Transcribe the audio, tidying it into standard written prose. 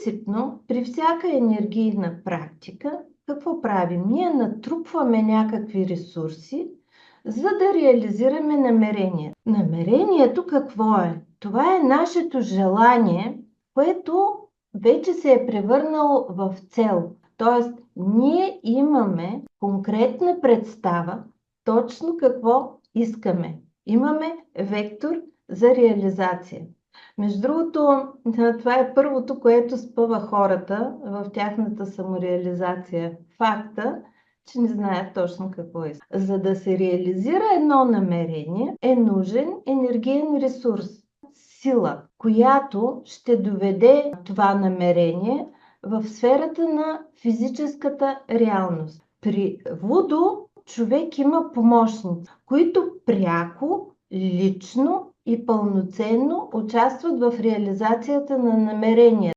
Принципно, при всяка енергийна практика, какво правим? Ние натрупваме някакви ресурси, за да реализираме намерение. Намерението какво е? Това е нашето желание, което вече се е превърнало в цел. Тоест, ние имаме конкретна представа точно какво искаме. Имаме вектор за реализация. Между другото, това е първото, което спъва хората в тяхната самореализация. Факта, че не знаят точно какво е. За да се реализира едно намерение, е нужен енергиен ресурс, сила, която ще доведе това намерение в сферата на физическата реалност. При Вудо човек има помощници, които пряко, лично и пълноценно участват в реализацията на намерения.